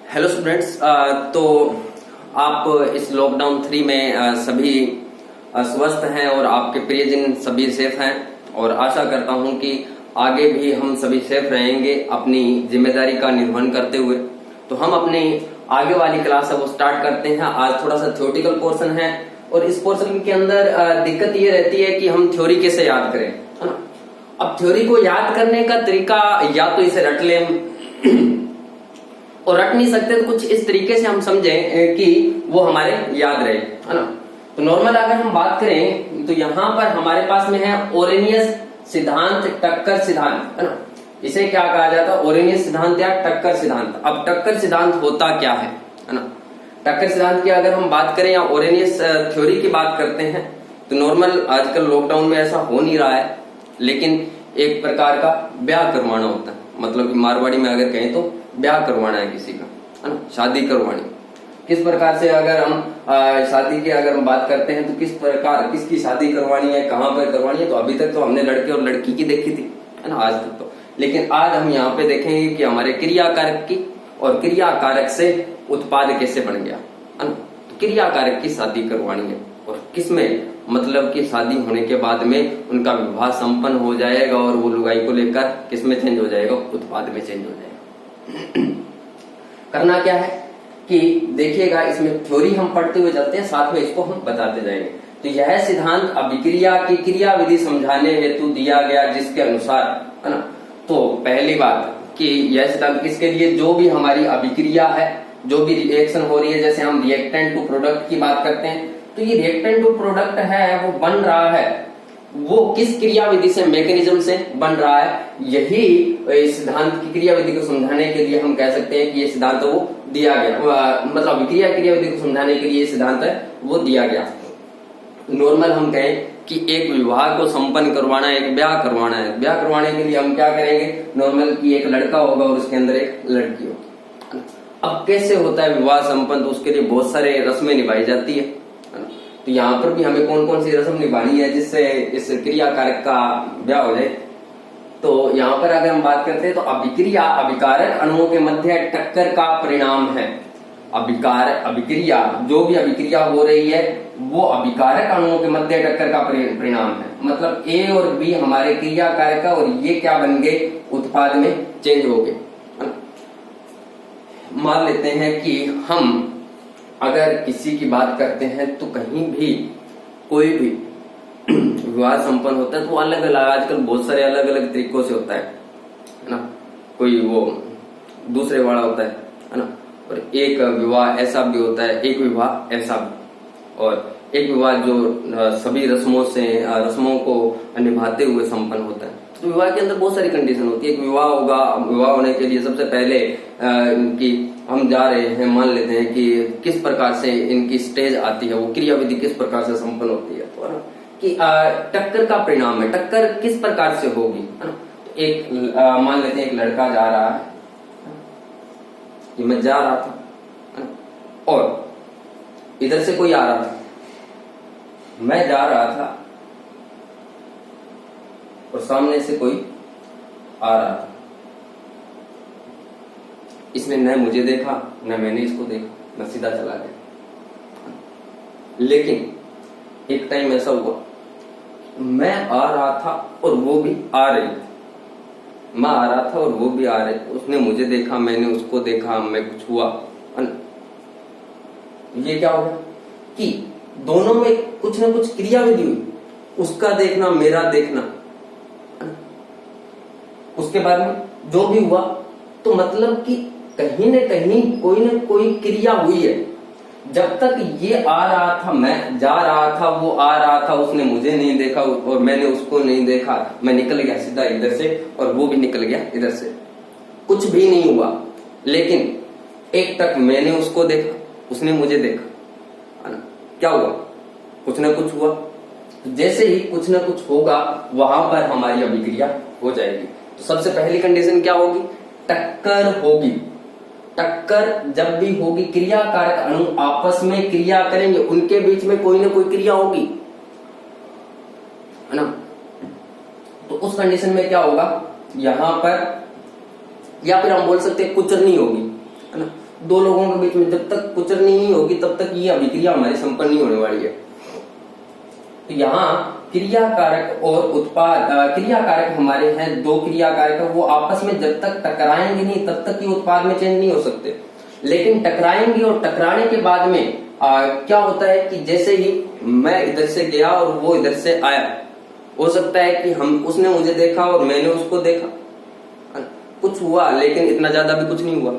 Hello students. तो आप इस लॉकडाउन 3 में सभी स्वस्थ हैं और आपके प्रियजन सभी सेफ हैं और आशा करता हूं कि आगे भी हम सभी सेफ रहेंगे अपनी जिम्मेदारी का निर्वहन करते हुए। तो हम अपनी आगे वाली क्लास अब स्टार्ट करते हैं। आज थोड़ा सा थ्योरेटिकल पोर्शन है और इस पोर्शन के अंदर दिक्कत ये रहती है कि हम थ्योरी कैसे याद करें, है ना। अब थ्योरी को याद करने का तरीका या तो इसे रट लें और रट नहीं सकते तो कुछ इस तरीके से हम समझें कि वो हमारे याद रहे, है ना। तो नॉर्मल अगर हम बात करें तो यहाँ पर हमारे पास में है ओरेनियस सिद्धांत, टक्कर सिद्धांत, है ना। इसे क्या कहा जाता है? ओरेनियस सिद्धांत या टक्कर सिद्धांत। अब टक्कर सिद्धांत होता क्या है ना। टक्कर सिद्धांत की अगर हम बात करें या ओरेनियस थ्योरी की बात करते हैं तो नॉर्मल आजकल लॉकडाउन में ऐसा हो नहीं रहा है, लेकिन एक प्रकार का ब्याह करवाना होता है। मतलब कि मारवाड़ी में अगर कहें तो ब्याह करवाना है किसी का, है ना, शादी करवानी। किस प्रकार से अगर हम शादी की अगर हम बात करते हैं तो किस प्रकार किसकी शादी करवानी है, कहाँ पर करवानी है। तो अभी तक तो हमने लड़के और लड़की की देखी थी, है ना, आज तक तो। लेकिन आज हम यहाँ पे देखेंगे कि हमारे क्रियाकारक की और क्रियाकारक से उत्पाद कैसे बन गया, है ना। तो क्रियाकारक की शादी करवानी है और किसमें, मतलब कि शादी होने के बाद में उनका विवाह संपन्न हो जाएगा और वो लुगाई को लेकर किसमें चेंज हो जाएगा? उत्पाद में चेंज हो जाएगा। करना क्या है कि देखिएगा, इसमें थ्योरी हम पढ़ते हुए चलते हैं, साथ में इसको हम बताते जाएंगे। तो यह सिद्धांत अभिक्रिया की क्रिया विधि समझाने हेतु दिया गया, जिसके अनुसार, है ना। तो पहली बात कि यह सिद्धांत किसके लिए? जो भी हमारी अभिक्रिया है, जो भी रिएक्शन हो रही है, जैसे हम रिएक्टेंट टू प्रोडक्ट की बात करते हैं तो ये रिएक्टेंट टू प्रोडक्ट है वो बन रहा है, वो किस क्रिया विधि से, मैकेनिज्म से बन रहा है। यही इस सिद्धांत की क्रिया विधि को समझाने के लिए हम कह सकते हैं कि ये सिद्धांत वो दिया गया, मतलब अभिक्रिया क्रिया विधि को समझाने के लिए सिद्धांत है वो दिया गया। नॉर्मल हम कहें कि एक विवाह को संपन्न करवाना है, एक ब्याह करवाना है। ब्याह करवाने के लिए हम क्या करेंगे? नॉर्मल की एक लड़का होगा और उसके अंदर एक लड़की होगी। अब कैसे होता है विवाह संपन्न? तो उसके लिए बहुत सारे रस्में निभाई जाती है। तो यहाँ पर भी हमें कौन कौन सी रस्म निभानी है जिससे इस क्रिया कारक का ब्याह हो जाए? तो यहाँ पर अगर हम बात करते हैं तो अभिक्रिया अभिकारक अणुओं के मध्य टक्कर का परिणाम है। अभिक्रिया, जो भी अभिक्रिया हो रही है वो अभिकारक अणुओं के मध्य टक्कर का परिणाम है। मतलब ए और बी हमारे क्रिया कारक का और ये क्या बन गए? उत्पाद में चेंज हो गए। मान लेते हैं कि हम अगर किसी की बात करते हैं तो कहीं भी कोई भी विवाह संपन्न होता है तो अलग अलग, आजकल बहुत सारे अलग अलग तरीकों से होता है ना। कोई वो दूसरे वाला होता है ना, और एक विवाह ऐसा भी होता है, एक विवाह ऐसा भी, और एक विवाह जो सभी रस्मों को निभाते हुए संपन्न होता है। तो विवाह के अंदर बहुत सारी कंडीशन होती है। एक विवाह होगा, विवाह होने के लिए सबसे पहले कि हम जा रहे हैं, मान लेते हैं कि किस प्रकार से इनकी स्टेज आती है, वो क्रिया विधि किस प्रकार से संपन्न होती है, तो ना कि टक्कर का परिणाम है। टक्कर किस प्रकार से होगी, है ना। तो एक मान लेते हैं एक लड़का जा रहा है, कि मैं जा रहा था, है ना, और इधर से कोई आ रहा था, मैं जा रहा था और सामने से कोई आ रहा था। इसने न मुझे देखा न मैंने इसको देखा, मैं सीधा चला गया। लेकिन एक टाइम ऐसा हुआ, मैं आ रहा था और वो भी आ रही थी। मैं आ रहा था और वो भी आ रही थी। उसने मुझे देखा, मैंने उसको देखा, मैं कुछ हुआ। ये क्या होगा कि दोनों में कुछ ना कुछ क्रिया विधि हुई, उसका देखना, मेरा देखना, उसके बाद में जो भी हुआ, तो मतलब कि कहीं न कहीं कोई न कोई क्रिया हुई है। जब तक ये आ रहा था, मैं जा रहा था, वो आ रहा था, उसने मुझे नहीं देखा और मैंने उसको नहीं देखा, मैं निकल गया सीधा इधर से और वो भी निकल गया इधर से, कुछ भी नहीं हुआ। लेकिन एक तक मैंने उसको देखा, उसने मुझे देखा, है ना। क्या हुआ? कुछ ना कुछ हुआ। जैसे ही कुछ ना कुछ होगा वहां पर हमारी अभिक्रिया हो जाएगी। तो सबसे पहली कंडीशन क्या होगी? टक्कर होगी। टक्कर जब भी होगी, क्रिया कारक अणु आपस में क्रिया करेंगे, उनके बीच में कोई ना कोई क्रिया होगी, है ना। तो उस कंडीशन में क्या होगा? यहां पर, या फिर हम बोल सकते हैं कुचरनी होगी, है ना। दो लोगों के बीच में जब तक कुचरनी नहीं होगी तब तक ये अभिक्रिया हमारी संपन्न नहीं होने वाली है। तो यहाँ क्रिया कारक और उत्पाद, क्रिया कारक हमारे हैं दो क्रिया कारक, वो आपस में जब तक टकराएंगे नहीं तब तक ये उत्पाद में चेंज नहीं हो सकते। लेकिन टकराएंगे और टकराने के बाद में क्या होता है कि जैसे ही मैं इधर से गया और वो इधर से आया, हो सकता है कि उसने मुझे देखा और मैंने उसको देखा, कुछ हुआ लेकिन इतना ज्यादा भी कुछ नहीं हुआ।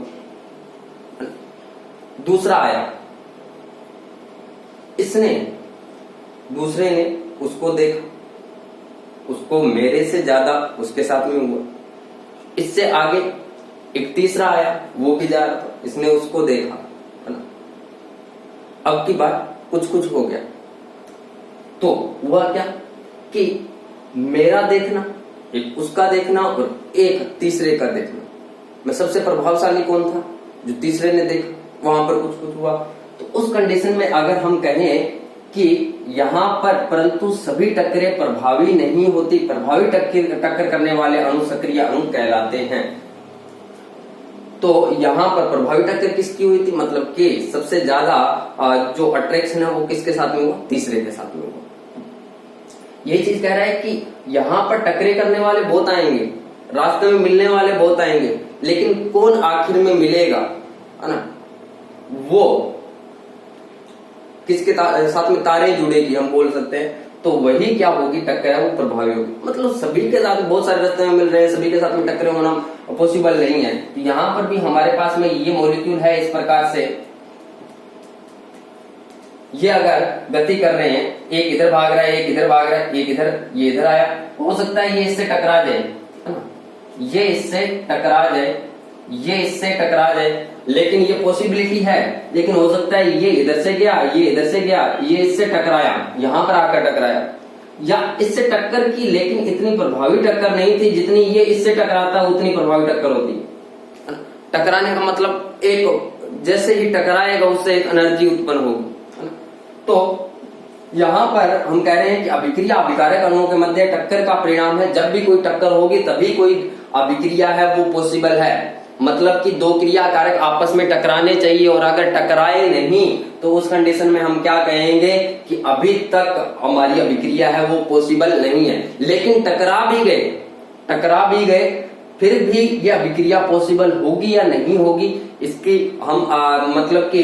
दूसरा आया, दूसरे ने उसको देखा, उसको मेरे से ज्यादा उसके साथ में हुआ। इससे आगे एक तीसरा आया, वो भी जा रहा था, इसने उसको देखा, है ना। अब की बात कुछ हो गया तो हुआ क्या कि मेरा देखना, एक उसका देखना और एक तीसरे का देखना, मैं सबसे प्रभावशाली कौन था, जो तीसरे ने देखा, वहां पर कुछ हुआ। तो उस कंडीशन में अगर हम कहें कि यहां पर परंतु सभी टक्करें प्रभावी नहीं होती, प्रभावी टक्कर करने वाले अणु सक्रिय अणु कहलाते हैं। तो यहां पर प्रभावी टक्कर किसकी हुई थी, मतलब कि सबसे ज्यादा जो अट्रैक्शन है वो किसके साथ में हुआ, तीसरे के साथ में हुआ। यही चीज कह रहा है कि यहां पर टक्करें करने वाले बहुत आएंगे, रास्ते में मिलने वाले बहुत आएंगे, लेकिन कौन आखिर में मिलेगा, है ना, वो किसके साथ में तारें जुड़ेगी हम बोल सकते हैं, तो वही क्या होगी, टक्कर है वो प्रभावी होगी। मतलब सभी के साथ बहुत सारे रास्ते में मिल रहे हैं, सभी के साथ में टक्कर होना पॉसिबल नहीं है। तो यहां पर भी हमारे पास में ये मॉलिक्यूल है इस प्रकार से, ये अगर गति कर रहे हैं, एक इधर भाग रहा है, एक इधर भाग रहा है, एक इधर, ये इधर आया, हो सकता है ये इससे टकरा जाए, है ना, ये इससे टकरा जाए, ये इससे टकरा जाए, लेकिन ये पॉसिबिलिटी है। लेकिन हो सकता है ये इधर से गया, ये इधर से गया, ये इससे टकराया, यहां पर आकर टकराया, या इससे टक्कर की, लेकिन इतनी प्रभावी टक्कर नहीं थी जितनी ये इससे टकराता उतनी प्रभावी टक्कर होती है। टकराने का मतलब एक जैसे ही टकराएगा उससे एक एनर्जी उत्पन्न होगी। तो यहां पर हम कह रहे हैं कि अभिक्रिया अभिकारक अणुओं के मध्य टक्कर का परिणाम है। जब भी कोई टक्कर होगी तभी कोई अभिक्रिया है वो पॉसिबल है। मतलब कि दो क्रिया कारक आपस में टकराने चाहिए, और अगर टकराए नहीं तो उस कंडीशन में हम क्या कहेंगे कि अभी तक हमारी अभिक्रिया है वो पॉसिबल नहीं है। लेकिन टकरा भी गए फिर भी ये अभिक्रिया पॉसिबल होगी या नहीं होगी, इसकी हम मतलब कि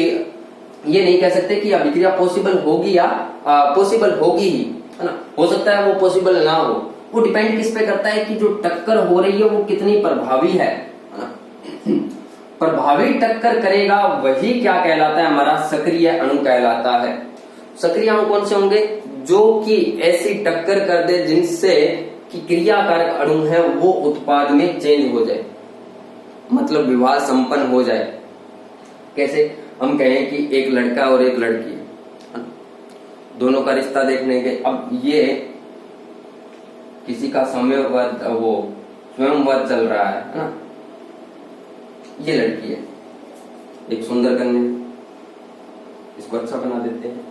ये नहीं कह सकते कि अभिक्रिया पॉसिबल होगी या पॉसिबल होगी ही, है ना। हो सकता है वो पॉसिबल ना हो, वो डिपेंड किस पे करता है कि जो टक्कर हो रही है वो कितनी प्रभावी है ना। प्रभावी टक्कर करेगा वही क्या कहलाता है, हमारा सक्रिय अणु कहलाता है। सक्रिय अणु कौन से होंगे, जो कि ऐसी टक्कर कर दे जिनसे कि क्रियाकारक अणु है वो उत्पाद में चेंज हो जाए, मतलब विवाह संपन्न हो जाए। कैसे, हम कहें कि एक लड़का और एक लड़की, दोनों का रिश्ता देखने के, अब ये किसी का स्वयंवर चल रहा है ना। ये लड़की है, एक सुंदर कन्या, इसको अच्छा बना देते हैं।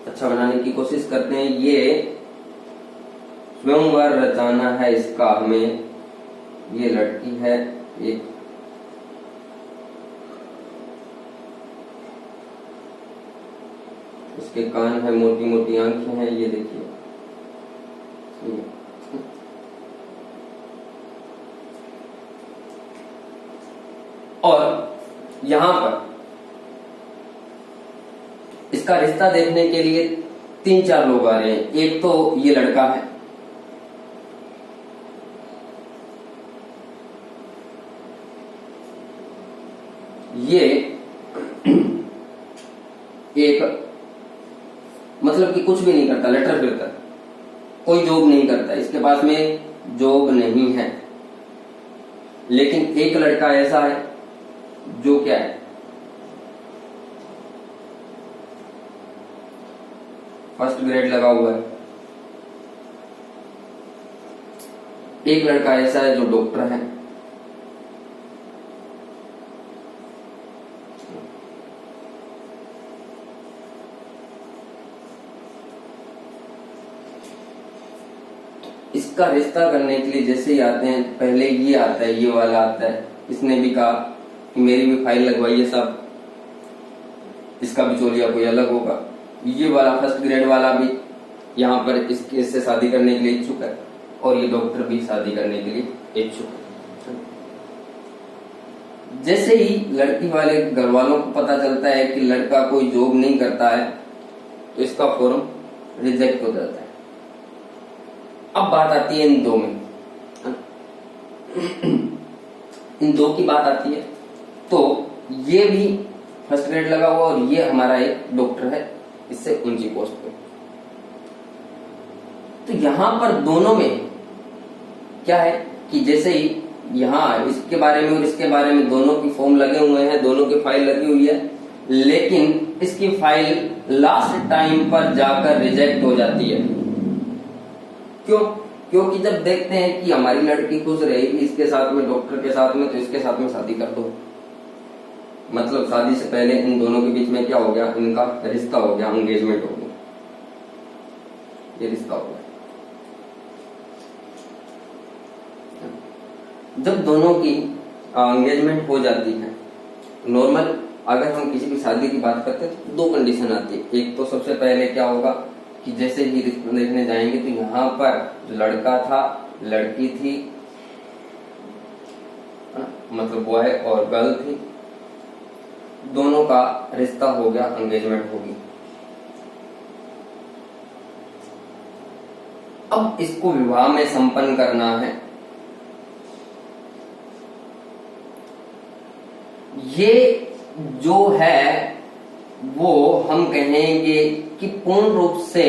अच्छा बनाने की कोशिश करते हैं। ये स्वयंवर रचाना है इसका हमें। ये लड़की है, एक इसके कान है, मोटी मोटी आंखें हैं, ये देखिए। और यहां पर इसका रिश्ता देखने के लिए 3-4 लोग आ रहे हैं। एक तो ये लड़का है, ये एक मतलब कि कुछ भी नहीं करता, लेटर फिरता, कोई जॉब नहीं करता, इसके पास में जॉब नहीं है। लेकिन एक लड़का ऐसा है जो क्या है, फर्स्ट ग्रेड लगा हुआ है। एक लड़का ऐसा है जो डॉक्टर है। इसका रिश्ता करने के लिए जैसे ही आते हैं, पहले ये आता है, ये वाला आता है। इसने भी कहा कि मेरी भी फाइल लगवाइए साहब, इसका बिचौलिया कोई अलग होगा। ये वाला फर्स्ट ग्रेड वाला भी यहाँ पर इससे शादी करने के लिए इच्छुक है, और ये डॉक्टर भी शादी करने के लिए इच्छुक है। जैसे ही लड़की वाले घर वालों को पता चलता है कि लड़का कोई जॉब नहीं करता है, तो इसका फॉर्म रिजेक्ट हो जाता है। अब बात आती है इन दो में, इन दो की बात आती है। तो ये भी फर्स्ट ग्रेड लगा हुआ और ये हमारा एक डॉक्टर है, इससे ऊंची पोस्ट पे। तो यहां पर दोनों में क्या है कि जैसे ही यहाँ इसके बारे में और इसके बारे में दोनों की फॉर्म लगे हुए हैं, दोनों की फाइल लगी हुई है, लेकिन इसकी फाइल लास्ट टाइम पर जाकर रिजेक्ट हो जाती है। क्यों? क्योंकि जब देखते हैं कि हमारी लड़की खुश रहेगी इसके साथ में, डॉक्टर के साथ में, तो इसके साथ में शादी कर दो। मतलब शादी से पहले इन दोनों के बीच में क्या हो गया, इनका रिश्ता हो गया, एंगेजमेंट हो गया, ये रिश्ता हो गया। जब दोनों की एंगेजमेंट हो जाती है, नॉर्मल अगर हम किसी भी शादी की बात करते हैं तो दो कंडीशन आती है। एक तो सबसे पहले क्या होगा कि जैसे ही रिश्ता देखने जाएंगे तो यहाँ पर जो लड़का था, लड़की थी, मतलब बॉय और गर्ल थी, दोनों का रिश्ता हो गया, एंगेजमेंट होगी। अब इसको विवाह में संपन्न करना है। ये जो है वो हम कहेंगे कि पूर्ण रूप से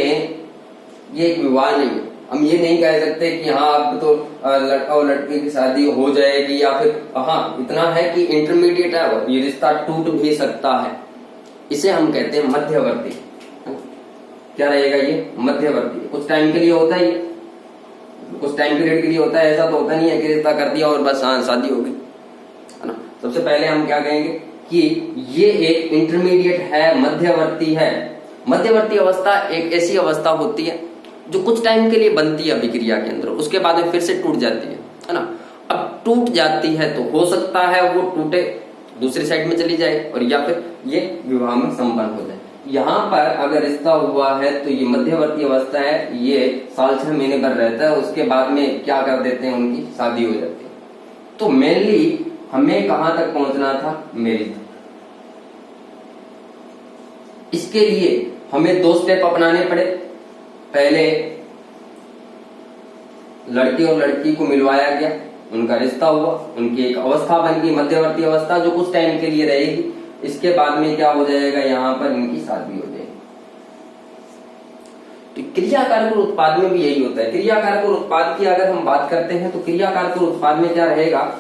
ये एक विवाह नहीं है। हम ये नहीं कह सकते कि हाँ अब तो लड़का और लड़की की शादी हो जाएगी, या फिर हाँ इतना है कि इंटरमीडिएट है, ये रिश्ता टूट भी सकता है। इसे हम कहते हैं मध्यवर्ती। क्या रहेगा ये? मध्यवर्ती। कुछ टाइम के लिए होता है, कुछ टाइम पीरियड के लिए होता है। ऐसा तो होता नहीं है कि रिश्ता कर दिया और बस हाँ शादी हो गई, है ना। सबसे पहले हम क्या कहेंगे कि ये एक इंटरमीडिएट है, मध्यवर्ती है। मध्यवर्ती अवस्था एक ऐसी अवस्था होती है जो कुछ टाइम के लिए बनती है अभिक्रिया के अंदर, उसके बाद में फिर से टूट जाती है ना। अब टूट जाती है तो हो सकता है वो टूटे दूसरी साइड में चली जाए, और या फिर ये विवाह में संपन्न हो जाए। यहाँ पर अगर रिश्ता हुआ है तो ये मध्यवर्ती अवस्था है, ये साल 6 महीने भर रहता है, उसके बाद में क्या कर देते हैं, उनकी शादी हो जाती है। तो मेनली हमें कहां तक पहुंचना था? मैरिज तक। इसके लिए हमें 2 स्टेप अपनाने पड़े। पहले लड़की और लड़की को मिलवाया गया, उनका रिश्ता हुआ, उनकी एक अवस्था बन गई, मध्यवर्ती अवस्था, जो कुछ टाइम के लिए रहेगी। इसके बाद में क्या हो जाएगा, यहाँ पर इनकी शादी हो जाएगी। तो क्रियाकारक और उत्पाद में भी यही होता है। क्रियाकारक और उत्पाद की अगर हम बात करते हैं तो क्रियाकारक और उत्पाद में क्या रहेगा,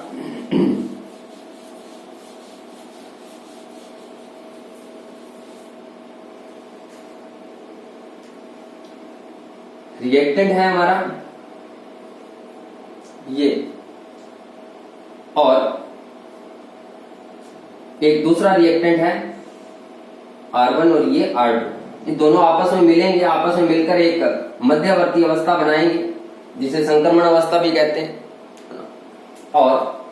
रिएक्टेंट है हमारा ये, और एक दूसरा रिएक्टेंट है R1 और ये R2। ये दोनों आपस में मिलेंगे, आपस में मिलकर एक मध्यवर्ती अवस्था बनाएंगे, जिसे संक्रमण अवस्था भी कहते हैं। और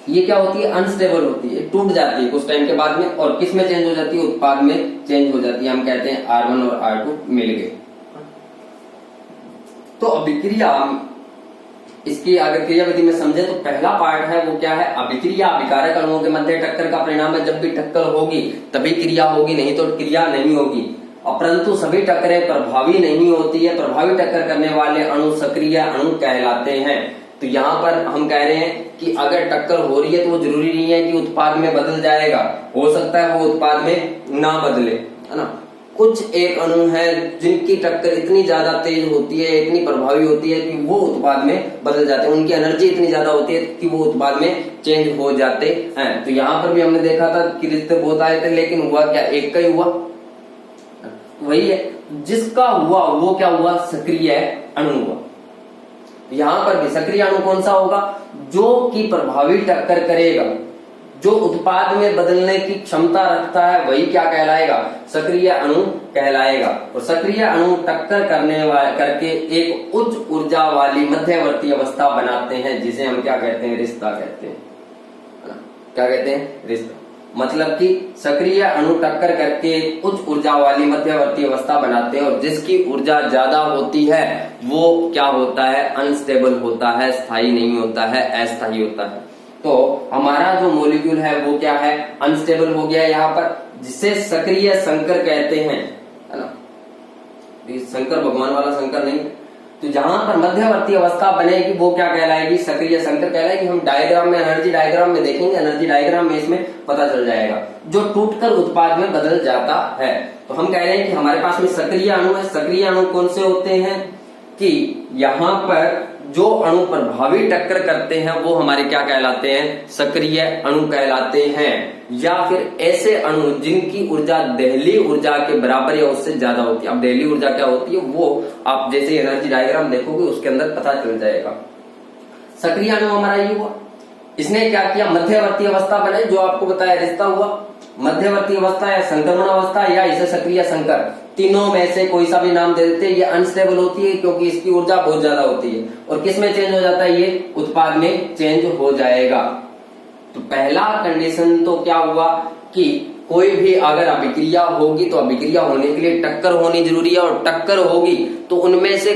ये क्या होती है, अनस्टेबल होती है, टूट जाती है कुछ टाइम के बाद में, और किस में चेंज हो जाती है, उत्पाद में चेंज हो जाती है। हम कहते हैं R1 और R2 मिल गए। तो अभिक्रिया, इसकी अगर क्रियाविधि में समझे तो पहला पार्ट है वो क्या है, अभिक्रिया। अभिकारक अणुओं के मध्य टक्कर का परिणाम है। जब भी टक्कर होगी तभी क्रिया होगी, नहीं तो क्रिया नहीं होगी। अपरंतु सभी टक्करें प्रभावी नहीं होती है। प्रभावी टक्कर करने वाले अणु सक्रिय अणु कहलाते हैं। तो यहाँ पर हम कह रहे हैं कि अगर टक्कर हो रही है तो वो जरूरी नहीं है कि उत्पाद में बदल जाएगा, हो सकता है वो उत्पाद में ना बदले, है ना। कुछ एक अणु है जिनकी टक्कर इतनी ज्यादा तेज होती है, इतनी प्रभावी होती है कि वो उत्पाद में बदल जाते हैं, उनकी एनर्जी इतनी ज्यादा होती है कि वो उत्पाद में चेंज हो जाते हैं। तो यहाँ पर भी हमने देखा था कि रिश्ते बहुत आए थे, लेकिन हुआ क्या, एक का ही हुआ। वही है, जिसका हुआ वो क्या हुआ, सक्रिय अणु हुआ। यहाँ पर भी सक्रिय अणु कौन सा होगा, जो कि प्रभावी टक्कर करेगा, जो उत्पाद में बदलने की क्षमता रखता है वही क्या कहलाएगा, सक्रिय अणु कहलाएगा। और सक्रिय अणु टक्कर करके एक उच्च ऊर्जा वाली मध्यवर्ती अवस्था बनाते हैं, जिसे हम क्या कहते हैं, रिश्ता कहते हैं। क्या कहते हैं, रिश्ता। मतलब कि सक्रिय अणु टक्कर करके उच्च ऊर्जा वाली मध्यवर्ती अवस्था बनाते हैं, और जिसकी ऊर्जा ज्यादा होती है वो क्या होता है, अनस्टेबल होता है, स्थायी नहीं होता है, अस्थायी होता है। तो हमारा जो मॉलिक्यूल है वो क्या है, अनस्टेबल हो गया यहाँ पर, जिसे सक्रिय संकर कहते हैं, है ना। शंकर भगवान वाला शंकर नहीं। तो जहां पर मध्यवर्ती अवस्था बनेगी वो क्या कहलाएगी, सक्रिय संकर कहलाएगी। हम डायग्राम में, एनर्जी डायग्राम में देखेंगे, एनर्जी डायग्राम में इसमें पता चल जाएगा, जो टूटकर उत्पाद में बदल जाता है। तो हम कह रहे हैं कि हमारे पास में सक्रिय अणु है। सक्रिय अणु कौन से होते हैं कि यहाँ पर जो अणु प्रभावी टक्कर करते हैं वो हमारे क्या कहलाते हैं, सक्रिय अणु कहलाते हैं। या फिर ऐसे अणु जिनकी ऊर्जा दहली ऊर्जा के बराबर या उससे ज्यादा होती है। अब दहली ऊर्जा क्या होती है वो आप जैसे एनर्जी डायग्राम देखोगे उसके अंदर पता चल जाएगा। सक्रिय अणु हमारा ये हुआ, इसने क्या किया, मध्यवर्ती अवस्था बनाई, जो आपको बताया रिश्ता हुआ। मध्यवर्ती अवस्था या संक्रमण अवस्था या इसे सक्रिय संकर, तीनों में से कोई सा भी नाम दे देते हैं। ये अनस्टेबल होती है क्योंकि इसकी ऊर्जा बहुत ज्यादा होती है। और किस में चेंज हो जाता है, ये उत्पाद में चेंज हो जाएगा। तो पहला कंडीशन तो क्या हुआ कि कोई भी अगर अभिक्रिया होगी तो अभिक्रिया होने के लिए टक्कर होनी जरूरी है, और टक्कर होगी तो उनमें से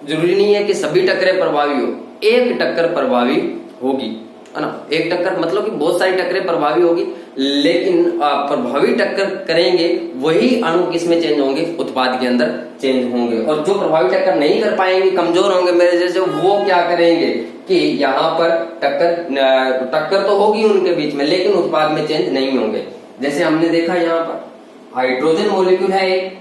जरूरी नहीं है कि सभी टक्करें प्रभावी हो, एक टक्कर प्रभावी होगी, है ना। एक टक्कर मतलब कि बहुत सारी टक्करें प्रभावी होगी, लेकिन प्रभावी टक्कर करेंगे वही अणु किसमें चेंज होंगे, उत्पाद के अंदर चेंज होंगे। और जो प्रभावी टक्कर नहीं कर पाएंगे, कमजोर होंगे मेरे जैसे, वो क्या करेंगे कि यहाँ पर टक्कर तो होगी उनके बीच में, लेकिन उत्पाद में चेंज नहीं होंगे। जैसे हमने देखा यहाँ पर हाइड्रोजन मॉलिक्यूल है एक,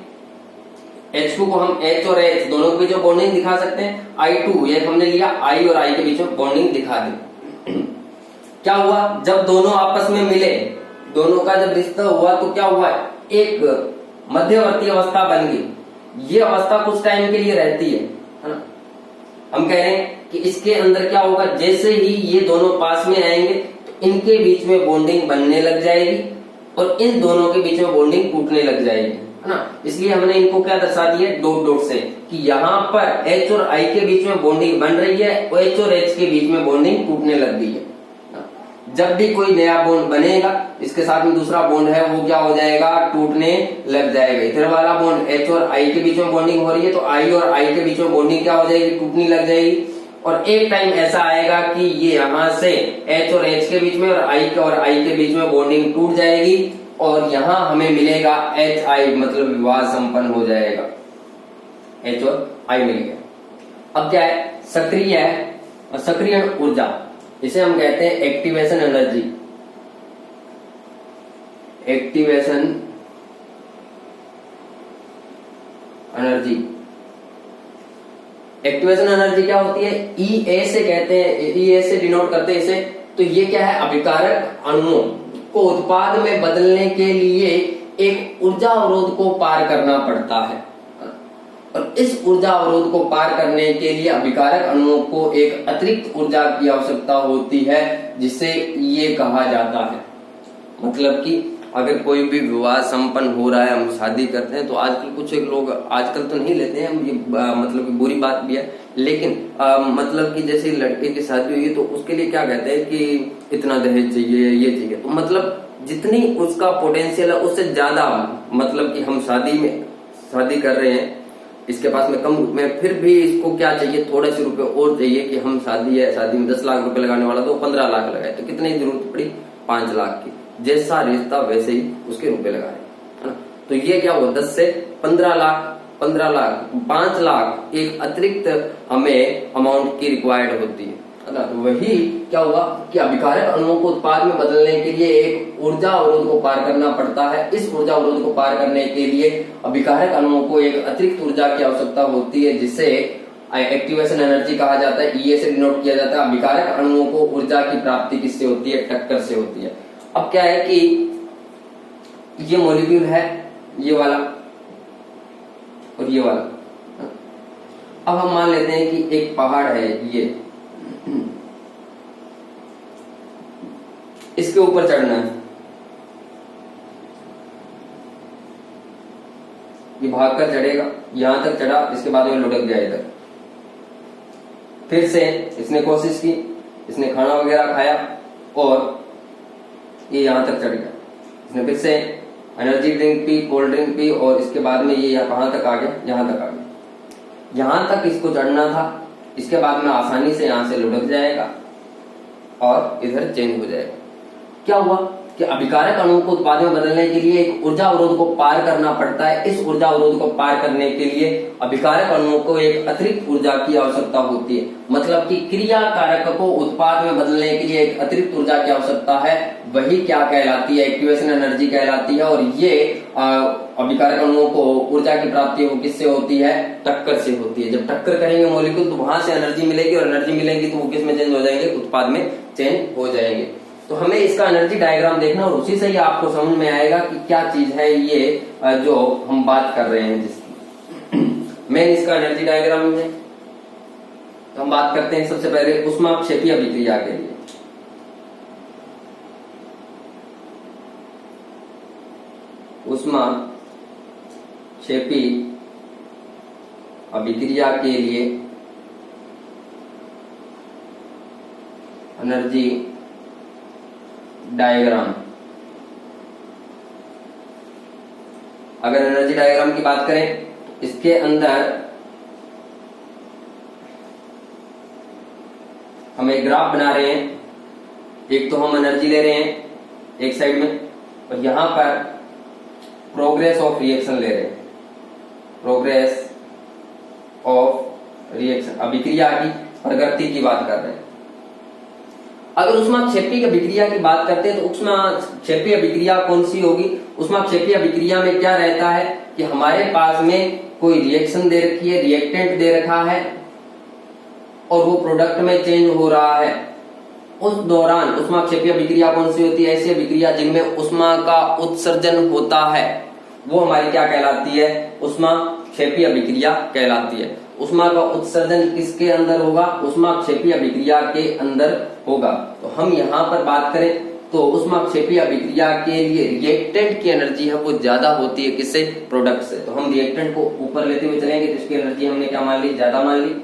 H2 को हम H और H दोनों के बीच में बॉन्डिंग दिखा सकते हैं। I2 एक हमने लिया, I और I के बीच में बॉन्डिंग दिखा दी। क्या हुआ, जब दोनों आपस में मिले, दोनों का जब रिश्ता हुआ तो क्या हुआ, एक मध्यवर्ती अवस्था बन गई। ये अवस्था कुछ टाइम के लिए रहती है ना। हम कह रहे हैं कि इसके अंदर क्या होगा, जैसे ही ये दोनों पास में आएंगे तो इनके बीच में बॉन्डिंग बनने लग जाएगी और इन दोनों के बीच में बॉन्डिंग टूटने लग जाएगी, है ना। इसलिए हमने इनको क्या दर्शा दिया, डॉट डॉट से, कि यहाँ पर H और I के बीच में बॉन्डिंग बन रही है, H और H के बीच में बॉन्डिंग टूटने लग गई है। जब भी कोई नया बॉन्ड बनेगा, इसके साथ में दूसरा बॉन्ड है वो क्या हो जाएगा, टूटने लग जाएगा। इधर वाला बॉन्ड H और I के बीच में बॉन्डिंग हो रही है तो I और I के बीच में बॉन्डिंग क्या हो जाएगी, टूटने लग जाएगी। और एक टाइम ऐसा आएगा कि ये यहाँ से H और H के बीच में और I के बीच में बॉन्डिंग टूट जाएगी और यहाँ हमें मिलेगा HI, मतलब विवाह संपन्न हो जाएगा, H और I मिल गया। अब क्या है, सक्रिय ऊर्जा, इसे हम कहते हैं activation energy. Activation energy, activation energy क्या होती है, EA से कहते हैं, EA से डिनोट करते हैं इसे। तो ये क्या है, अभिकारक अणुओं को उत्पाद में बदलने के लिए एक ऊर्जा अवरोध को पार करना पड़ता है, और इस ऊर्जा अवरोध को पार करने के लिए अभिकारक अणुओं को एक अतिरिक्त ऊर्जा की आवश्यकता होती है, जिसे ये कहा जाता है। मतलब कि अगर कोई भी विवाह संपन्न हो रहा है, हम शादी करते हैं, तो आजकल कुछ एक लोग आजकल तो नहीं लेते हैं, ये मतलब कि बुरी बात भी है, लेकिन मतलब कि जैसे लड़के की शादी हुई तो उसके लिए क्या कहते हैं कि इतना दहेज चाहिए, ये चाहिए। तो मतलब जितनी उसका पोटेंशियल है उससे ज्यादा, मतलब कि हम शादी कर रहे हैं, इसके पास में कम में, फिर भी इसको क्या चाहिए, थोड़े से रुपए और चाहिए कि हम शादी में 10 लाख रुपए लगाने वाला तो 15 लाख लगाए, तो कितनी जरूरत पड़ी, 5 लाख की। जैसा रिश्ता वैसे ही उसके रुपए लगाए, है ना। तो ये क्या हुआ, 10 से 15 लाख, 5 लाख एक अतिरिक्त हमें अमाउंट की रिक्वायर्ड होती है ना। तो वही क्या हुआ कि अभिकारक अणुओं को उत्पाद में बदलने के लिए एक ऊर्जा अवरोध को पार करना पड़ता है। इस ऊर्जा अवरोध को पार करने के लिए अभिकारक अणुओं को एक अतिरिक्त ऊर्जा की आवश्यकता होती है, जिसे एक्टिवेशन एनर्जी कहा जाता है, EA से डिनोट किया जाता है। अभिकारक अणुओं को ऊर्जा की प्राप्ति किससे होती है, टक्कर से होती है। अब क्या है कि ये मॉलिक्यूल है, ये वाला और ये वाला। अब हम मान लेते हैं कि एक पहाड़ है, ये इसके ऊपर चढ़ना है। ये भागकर चढ़ेगा, यहां तक चढ़ा, इसके बाद में लुढ़क गया इधर। फिर से इसने कोशिश की, इसने खाना वगैरह खाया और ये यहां तक चढ़ गया। इसने फिर से energy drink P, cold drink P और इसके बाद में ये कहां तक आ गया, यहां तक आ गया। यहां तक इसको चढ़ना था, इसके बाद में आसानी से यहां से लुढ़क जाएगा और इधर चेंज हो जाएगा। क्या हुआ कि अभिकारक अणुओं को उत्पाद में बदलने के लिए एक ऊर्जा अवरोध को पार करना पड़ता है। इस ऊर्जा अवरोध को पार करने के लिए अभिकारक अणुओं को एक अतिरिक्त ऊर्जा की आवश्यकता होती है। मतलब कि क्रिया कारक को उत्पाद में बदलने के लिए एक अतिरिक्त ऊर्जा की आवश्यकता है, वही क्या कहलाती है, एक्टिवेशन एनर्जी कहलाती है। और ये अभिकारक अणुओं को ऊर्जा की प्राप्ति वो किससे होती है, टक्कर से होती है। जब टक्कर करेंगे मॉलिक्यूल तो वहां से एनर्जी मिलेगी और एनर्जी मिलेगी तो वो किस में चेंज हो जाएंगे, उत्पाद में चेंज हो जाएंगे। तो हमें इसका एनर्जी डायग्राम देखना और उसी से ही आपको समझ में आएगा कि क्या चीज है ये जो हम बात कर रहे हैं जिसकी। मेन इसका एनर्जी डायग्राम है। तो हम बात करते हैं सबसे पहले ऊष्माक्षेपीय अभिक्रिया के लिए। ऊष्माक्षेपी अभिक्रिया के लिए एनर्जी डायग्राम। अगर एनर्जी डायग्राम की बात करें, इसके अंदर हम एक ग्राफ बना रहे हैं। एक तो हम एनर्जी ले रहे हैं एक साइड में और यहां पर प्रोग्रेस ऑफ रिएक्शन ले रहे हैं, प्रोग्रेस ऑफ रिएक्शन, अभिक्रिया की प्रगति की बात कर रहे हैं। अगर ऊष्माक्षेपी अभिक्रिया की बात करते हैं तो ऊष्माक्षेपी अभिक्रिया कौन सी होगी? ऊष्माक्षेपी अभिक्रिया में क्या रहता है कि हमारे पास में कोई रिएक्शन दे रखी है, रिएक्टेंट दे रखा है और वो प्रोडक्ट में चेंज हो रहा है। उस दौरान ऊष्माक्षेपी अभिक्रिया कौन सी होती है? ऐसी अभिक्रिया जिनमें ऊष्मा का उत्सर्जन होता है, वो हमारी क्या कहलाती है? ऊष्माक्षेपी अभिक्रिया कहलाती है। ऊष्मा का उत्सर्जन किसके अंदर होगा? ऊष्माक्षेपी अभिक्रिया के अंदर होगा। तो हम यहाँ पर बात करें तो ऊष्माक्षेपी अभिक्रिया के लिए रिएक्टेंट की एनर्जी है वो ज्यादा होती है, किससे? प्रोडक्ट से। तो हम रिएक्टेंट को ऊपर लेते हुए चलेंगे तो इसकी एनर्जी हमने क्या मान ली? ज्यादा मान ली।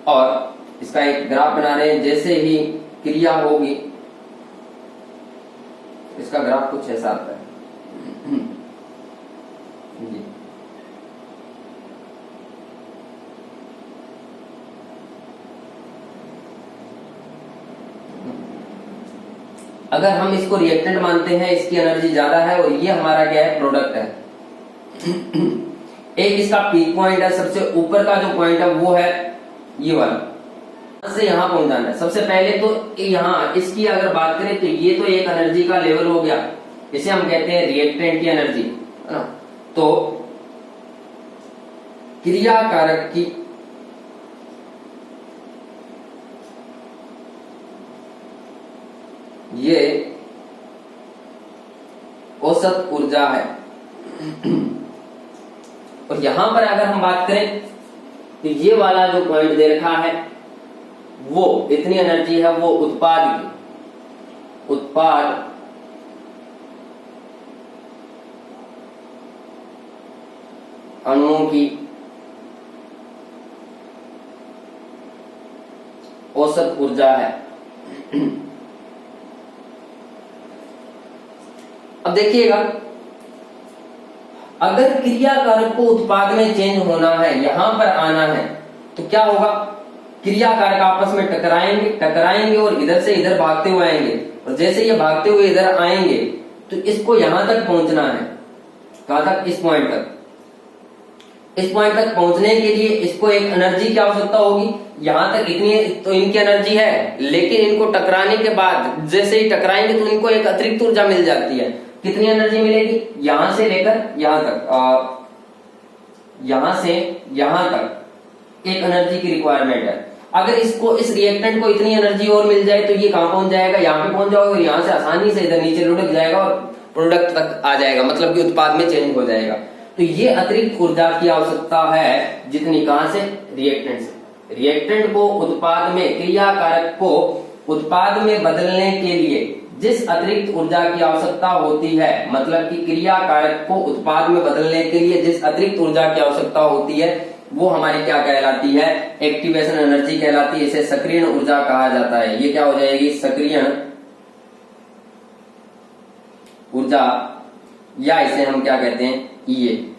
और इसका एक ग्राफ बना रहे हैं। जैसे ही क्रिया होगी, इसका ग्राफ कुछ ऐसा आता है जी। अगर हम इसको रिएक्टेंट मानते हैं, इसकी एनर्जी ज्यादा है और ये हमारा क्या है? प्रोडक्ट है। एक इसका पीक पॉइंट है, सबसे ऊपर का जो पॉइंट है वो है ये वाला, से यहां पहुंच जाना है। सबसे पहले तो यहां इसकी अगर बात करें तो ये तो एक एनर्जी का लेवल हो गया, इसे हम कहते हैं रिएक्टेंट की एनर्जी, है ना। तो क्रिया कारक की ये औसत ऊर्जा है। और यहां पर अगर हम बात करें तो ये वाला जो पॉइंट दे रखा है वो इतनी एनर्जी है, वो उत्पाद की, उत्पाद अणुओं की औसत ऊर्जा है। अब देखिएगा, अगर क्रिया कारक को उत्पाद में चेंज होना है, यहां पर आना है, तो क्या होगा? क्रिया कारक आपस में टकराएंगे और इधर से इधर भागते हुए आएंगे। और जैसे ये भागते हुए इधर आएंगे तो इसको यहां तक पहुंचना है। कहां तक? इस पॉइंट तक। इस पॉइंट तक पहुंचने के लिए इसको एक एनर्जी की आवश्यकता होगी। यहां तक इतनी तो इनकी एनर्जी है, लेकिन इनको टकराने के बाद जैसे ही टकराएंगे तो इनको एक अतिरिक्त ऊर्जा मिल जाती है। कितनी एनर्जी मिलेगी? यहां से लेकर यहां तक, यहां से यहां तक एक एनर्जी की रिक्वायरमेंट है। अगर इसको, इस रिएक्टेंट को इतनी एनर्जी और मिल जाए तो ये कहां पहुंच जाएगा? यहां पे पहुंच जाएगा और यहां से आसानी से इधर नीचे लुढ़क जाएगा और प्रोडक्ट तक आ जाएगा, मतलब कि उत्पाद में चेंज हो जाएगा। तो ये अतिरिक्त ऊर्जा की आवश्यकता है, जितनी कहां से? रिएक्टेंट से। रिएक्टेंट को उत्पाद में, क्रिया कारक को उत्पाद में बदलने के लिए जिस अतिरिक्त ऊर्जा की आवश्यकता होती है, मतलब कि क्रिया कारक को उत्पाद में बदलने के लिए जिस अतिरिक्त ऊर्जा की आवश्यकता होती है वो हमारी क्या कहलाती है, एक्टिवेशन एनर्जी कहलाती है। इसे सक्रियण ऊर्जा कहा जाता है। ये क्या हो जाएगी, सक्रियण ऊर्जा, या इसे हम क्या कहते हैं, ये।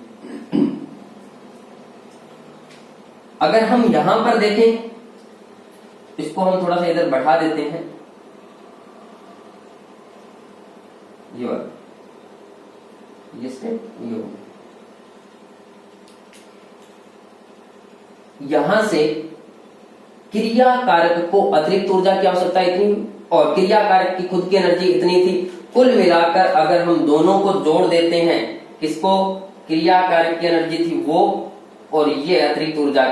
अगर हम यहां पर देखें, इसको हम थोड़ा सा इधर बढ़ा देते हैं, ये स्टेप ये हो, यहां से क्रिया कारक को अतिरिक्त ऊर्जा की आवश्यकता इतनी और क्रिया कारक की खुद की एनर्जी इतनी थी। कुल मिलाकर अगर हम दोनों को जोड़ देते हैं, किसको, क्रिया कारक की एनर्जी थी वो और ये अतिरिक्त ऊर्जा,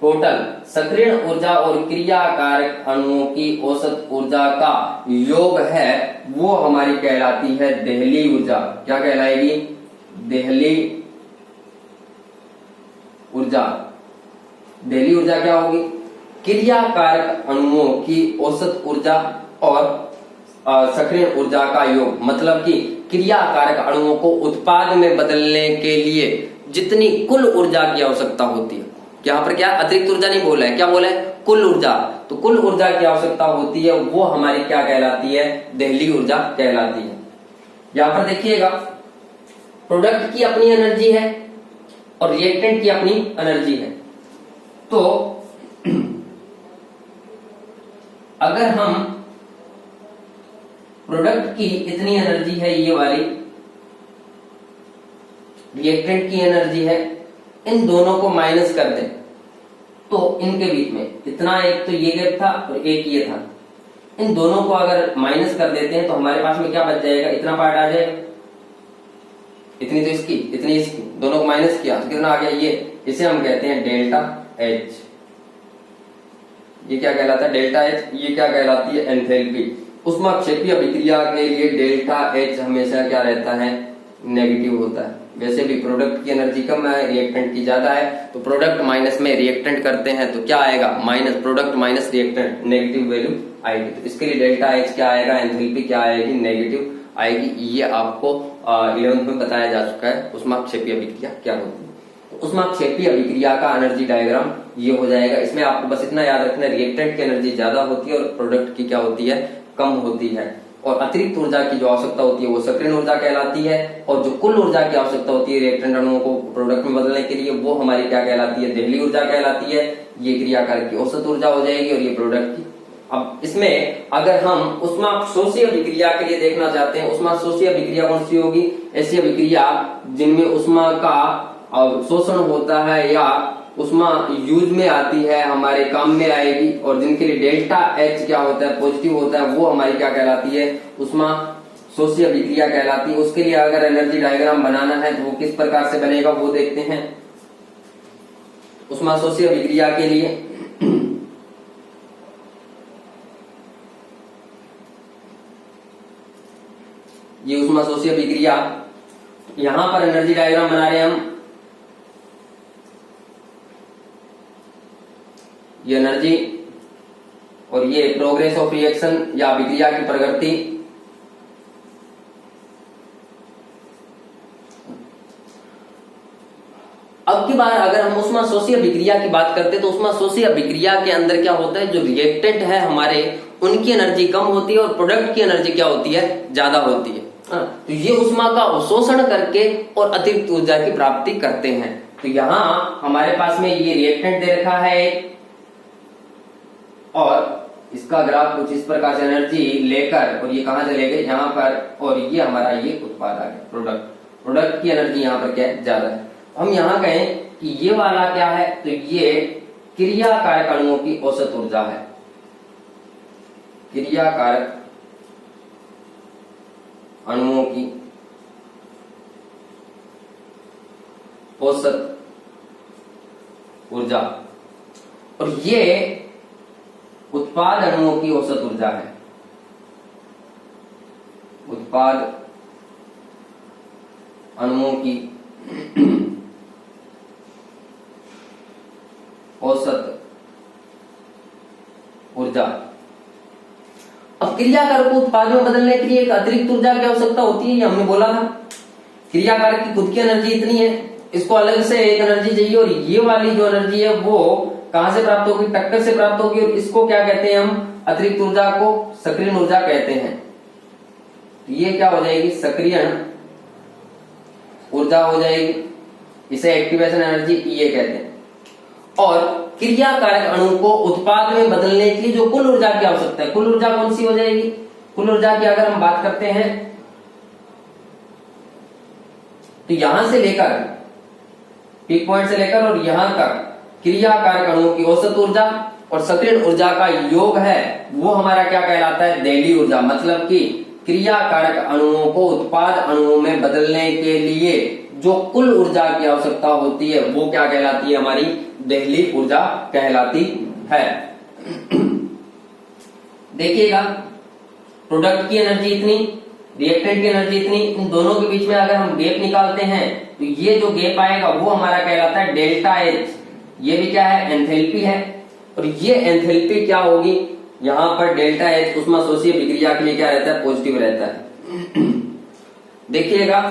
टोटल सक्रियण ऊर्जा और क्रिया कारक अणुओं की औसत ऊर्जा का योग है, वो हमारी कहलाती है देहली ऊर्जा। क्या कहलाएगी, देहली ऊर्जा। देहली ऊर्जा क्या होगी, क्रिया कारक अणुओं की औसत ऊर्जा और सक्रियण ऊर्जा का योग, मतलब कि क्रिया कारक अणुओं को उत्पाद में बदलने के लिए जितनी कुल ऊर्जा की आवश्यकता होती है। यहाँ पर क्या अतिरिक्त ऊर्जा नहीं बोला है, क्या बोला है, कुल ऊर्जा। तो कुल ऊर्जा की आवश्यकता होती है वो हमारी क्या कहलाती है, देहली ऊर्जा कहलाती है। यहां पर देखिएगा, प्रोडक्ट की अपनी एनर्जी है और रिएक्टेंट की अपनी एनर्जी है। तो अगर हम प्रोडक्ट की इतनी एनर्जी है, ये वाली रिएक्टेंट की एनर्जी है, इन दोनों को माइनस कर दें तो इनके बीच में इतना, एक तो ये गैप था और एक ये था, इन दोनों को अगर माइनस कर देते हैं तो हमारे पास में क्या बच जाएगा, इतना पार्ट आ जाएगा, इतनी तो इसकी इतनी इसकी, दोनों को माइनस किया तो कितना आ गया, ये। इसे हम कहते हैं डेल्टा एच। ये क्या कहलाता है, डेल्टा एच। ये क्या कहलाती है, एंथैल्पी। ऊष्माक्षेपीय अभिक्रिया के लिए डेल्टा एच हमेशा क्या रहता है, नेगेटिव होता है। वैसे भी प्रोडक्ट की एनर्जी कम है, रिएक्टेंट की ज्यादा है, तो प्रोडक्ट माइनस में रिएक्टेंट करते हैं तो क्या आएगा, minus, product minus reactant, negative value आएगी। तो इसके लिए डेल्टा एच क्या आएगा, एंथैल्पी क्या आएगी, नेगेटिव आएगी। ये आपको 11th में बताया जा चुका है ऊष्माक्षेपीय अभिक्रिया क्या होती है। तो ऊष्माक्षेपीय अभिक्रिया का एनर्जी डायग्राम ये हो जाएगा। इसमें आपको बस इतना याद रखना, रिएक्टेंट की एनर्जी ज्यादा होती है और प्रोडक्ट की क्या होती है, कम होती है। और अतिरिक्त ऊर्जा की जो आवश्यकता होती है वो सक्रियण ऊर्जा कहलाती है, और जो कुल ऊर्जा की आवश्यकता होती है रिएक्टेंट अणुओं को प्रोडक्ट में बदलने के लिए वो हमारी क्या कहलाती है, देहली ऊर्जा कहलाती है। ये क्रियाकारक की औसत ऊर्जा हो जाएगी और ये प्रोडक्ट की। अब इसमें अगर हम ऊष्माशोषी अभिक्रिया के लिए देखना चाहते हैं, ऊष्माशोषी अभिक्रिया कौन सी होगी, ऐसी अभिक्रिया जिनमें ऊष्मा का शोषण होता है या ऊष्मा यूज में आती है, हमारे काम में आएगी, और जिनके लिए डेल्टा एच क्या होता है, पॉजिटिव होता है, वो हमारी क्या कहलाती है, ऊष्माशोषी अभिक्रिया कहलाती है। उसके लिए अगर एनर्जी डायग्राम बनाना है तो वो किस प्रकार से बनेगा वो देखते हैं। ऊष्माशोषी अभिक्रिया के लिए ये ऊष्माशोषी अभिक्रिया, यहां पर एनर्जी डायग्राम बना रहे हैं हम। ये एनर्जी और ये प्रोग्रेस ऑफ रिएक्शन या अभिक्रिया की प्रगति। अब की बार अगर हम ऊष्माशोषी अभिक्रिया की बात करते हैं तो ऊष्माशोषी अभिक्रिया के अंदर क्या होता है, जो रिएक्टेंट है हमारे उनकी एनर्जी कम होती है और प्रोडक्ट की एनर्जी क्या होती है, ज्यादा होती है। तो ये ऊष्मा का अवशोषण करके और अतिरिक्त ऊर्जा की प्राप्ति करते हैं। तो यहां हमारे पास में ये रिएक्टेंट दे रखा है और इसका ग्राफ कुछ इस प्रकार से एनर्जी लेकर, और ये कहां से ले गए, यहाँ पर, और ये हमारा ये उत्पाद आ गया प्रोडक्ट। प्रोडक्ट की एनर्जी यहाँ पर क्या है, ज्यादा है। हम यहाँ कहें कि ये वाला क्या है, तो ये क्रिया कारक अणुओं की औसत ऊर्जा है। क्रिया कारक अणुओं की औसत ऊर्जा, और ये उत्पाद अणुओं की औसत ऊर्जा है। उत्पाद अणुओं की औसत ऊर्जा। अब क्रिया कारक को उत्पाद में बदलने के लिए एक अतिरिक्त ऊर्जा की आवश्यकता होती है, ये हमने बोला था। क्रिया कारक की खुद की एनर्जी इतनी है, इसको अलग से एक एनर्जी चाहिए, और ये वाली जो एनर्जी है वो कहां से प्राप्त होगी, टक्कर से प्राप्त होगी, और इसको क्या कहते हैं हम, अतिरिक्त ऊर्जा को सक्रियण ऊर्जा कहते हैं। ये क्या हो जाएगी, सक्रियण ऊर्जा हो जाएगी, इसे एक्टिवेशन एनर्जी ये कहते हैं। और क्रिया कारक अणु को उत्पाद में बदलने के लिए जो कुल ऊर्जा की आवश्यकता है, कुल ऊर्जा कौन सी हो जाएगी, कुल ऊर्जा की अगर हम बात करते हैं तो यहां से लेकर पीक पॉइंट से लेकर और यहां तक क्रिया कारक अणुओं की औसत ऊर्जा और सक्रियण ऊर्जा का योग है, वो हमारा क्या कहलाता है, देहली ऊर्जा। मतलब कि क्रिया कारक अणुओं को उत्पाद अणुओं में बदलने के लिए जो कुल ऊर्जा की आवश्यकता होती है वो क्या कहलाती है, हमारी देहली ऊर्जा कहलाती है। देखिएगा, प्रोडक्ट की एनर्जी इतनी, रिएक्टेंट की एनर्जी इतनी, इन दोनों के बीच में अगर हम गैप निकालते हैं तो ये जो गैप आएगा वो हमारा कहलाता है डेल्टा एच। ये भी क्या है, एंथैल्पी है, और ये एंथैल्पी क्या होगी, यहां पर डेल्टा एच ऊष्माशोषीय विक्रिया के लिए क्या रहता है, पॉजिटिव रहता है। देखिएगा,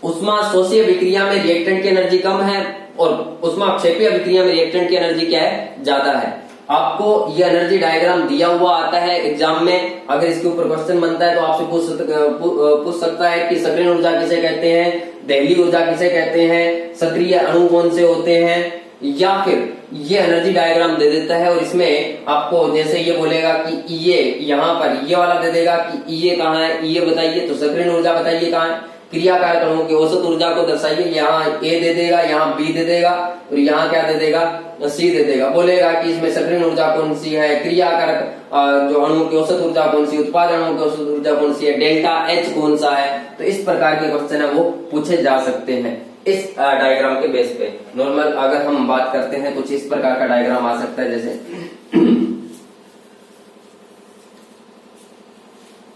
ऊष्माशोषीय विक्रिया में रिएक्टेंट की एनर्जी कम है और ऊष्माक्षेपीय विक्रिया में रिएक्टेंट की एनर्जी क्या है, ज्यादा है। आपको ये एनर्जी डायग्राम दिया हुआ आता है एग्जाम में, अगर इसके ऊपर क्वेश्चन बनता है तो आपसे पूछ सकता है कि सक्रिय ऊर्जा किसे कहते हैं, देहली ऊर्जा किसे कहते हैं, सक्रिय अणु कौन से होते हैं, या फिर ये एनर्जी डायग्राम दे देता है और इसमें आपको जैसे ये बोलेगा कि ये यहाँ पर ये वाला दे देगा कि ये कहाँ है, ये बताइए, तो सक्रिय ऊर्जा बताइए कहाँ है, क्रिया कारक अणुओं की औसत ऊर्जा को दर्शाइए, यहाँ ए दे देगा, यहाँ बी दे देगा, और यहाँ क्या दे देगा, सी दे देगा। बोलेगा कि इसमें सक्रिय ऊर्जा कौन सी है, क्रिया कारक जो अणुओं की औसत ऊर्जा कौन सी, उत्पाद अणुओं की औसत ऊर्जा कौन सी है, डेल्टा एच कौन सा है। तो इस प्रकार के क्वेश्चन है वो पूछे जा सकते हैं इस डायग्राम के बेस पे। नॉर्मल अगर हम बात करते हैं कुछ इस प्रकार का डायग्राम आ सकता है, जैसे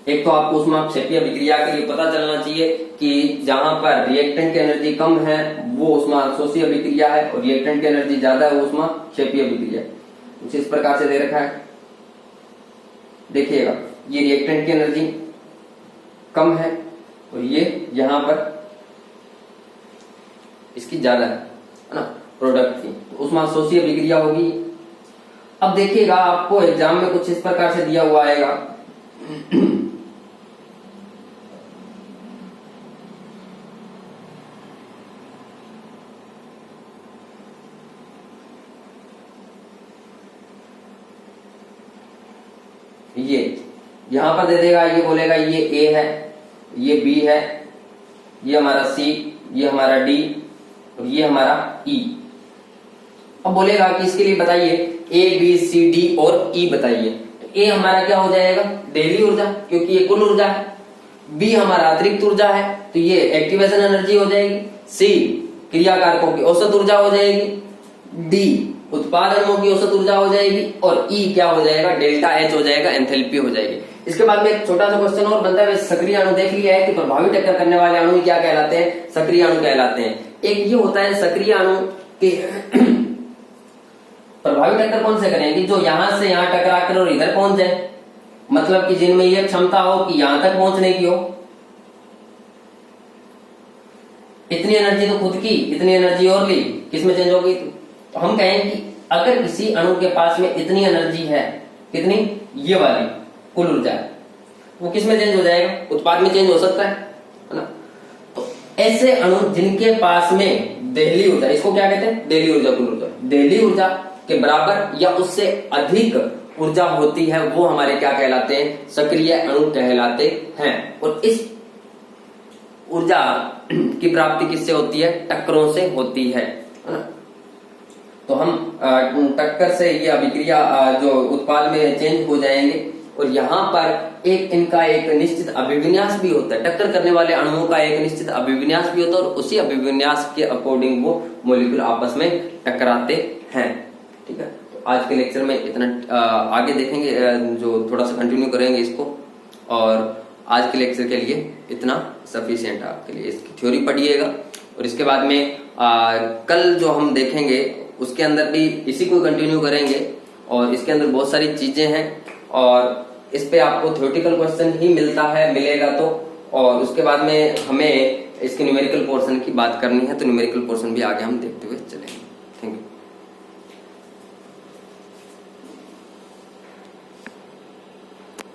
एक तो आपको ऊष्माक्षेपीय विक्रिया के लिए पता चलना चाहिए कि जहां पर रिएक्टेंट की एनर्जी कम है वो ऊष्माशोषीय विक्रिया है, और रिएक्टेंट की एनर्जी ज्यादा है वो ऊष्माक्षेपीय विक्रिया। कुछ इस प्रकार से दे रखा है, देखिएगा, ये रिएक्टेंट की एनर्जी कम है और ये यहां पर इसकी ज्यादा है ना, प्रोडक्ट की, तो ऊष्माशोषीय विक्रिया होगी। अब देखिएगा, आपको एग्जाम में कुछ इस प्रकार से दिया हुआ आएगा, ये यहां पर दे देगा, ये बोलेगा ये ए है, ये बी है, ये हमारा सी, ये हमारा डी और ये हमारा ई। अब बोलेगा कि इसके लिए बताइए ए बी सी डी और ई बताइए। तो ए हमारा क्या हो जाएगा, देहली ऊर्जा, क्योंकि ये कुल ऊर्जा है। बी हमारा अतिरिक्त ऊर्जा है, तो ये एक्टिवेशन एनर्जी हो जाएगी। सी क्रिया कारकों की औसत ऊर्जा हो जाएगी। डी उत्पाद अणुओं की औसत ऊर्जा हो जाएगी, और ई क्या हो जाएगा, डेल्टा एच हो जाएगा, एंथैल्पी हो जाएगी। इसके बाद में एक छोटा सा क्वेश्चन और बनता है, सक्रिय अणु देख लिया है कि प्रभावी टक्कर करने वाले अणु क्या कहलाते हैं, सक्रिय अणु कहलाते हैं। एक ये होता है सक्रिय अणु के प्रभावी टक्कर कौन से करेंगे, जो यहां से यहां टकरा कर और इधर पहुंच जाए, मतलब कि जिनमें यह क्षमता हो कि यहां तक पहुंचने की हो। इतनी एनर्जी तो खुद की, इतनी एनर्जी और ली, किसमें चेंज होगी, तो हम कहें कि अगर किसी अणु के पास में इतनी एनर्जी है, कितनी, ये वाली कुल ऊर्जा, वो किसमें चेंज हो जाएगा, उत्पाद में चेंज हो सकता है ना। तो ऐसे अणु जिनके पास में देहली ऊर्जा, इसको क्या कहते हैं, देहली ऊर्जा, कुल ऊर्जा, देहली ऊर्जा के बराबर या उससे अधिक ऊर्जा होती है, वो हमारे क्या कहलाते हैं, सक्रिय अणु कहलाते हैं। और इस ऊर्जा की प्राप्ति किससे होती है, टक्करों से होती है ना। तो हम टक्कर से ये अभिक्रिया जो उत्पाद में चेंज हो जाएंगे, और यहाँ पर एक इनका एक निश्चित अभिविन्यास भी होता है, टक्कर करने वाले अणुओं का एक निश्चित अभिविन्यास भी होता है, और उसी अभिविन्यास के अकॉर्डिंग वो मॉलिक्यूल आपस में टकराते हैं। ठीक है, तो आज के लेक्चर में इतना, आगे देखेंगे, जो थोड़ा सा कंटिन्यू करेंगे इसको, और आज के लेक्चर के लिए इतना सफिशिएंट है आपके लिए। इसकी थ्योरी पढ़िएगा, और इसके बाद में कल जो हम देखेंगे उसके अंदर भी इसी को कंटिन्यू करेंगे, और इसके अंदर बहुत सारी चीजें हैं, और इस पे आपको थ्योरेटिकल क्वेश्चन ही मिलेगा तो, और उसके बाद में हमें इसके न्यूमेरिकल पोर्शन की बात करनी है, तो न्यूमेरिकल पोर्शन भी आगे हम देखेंगे।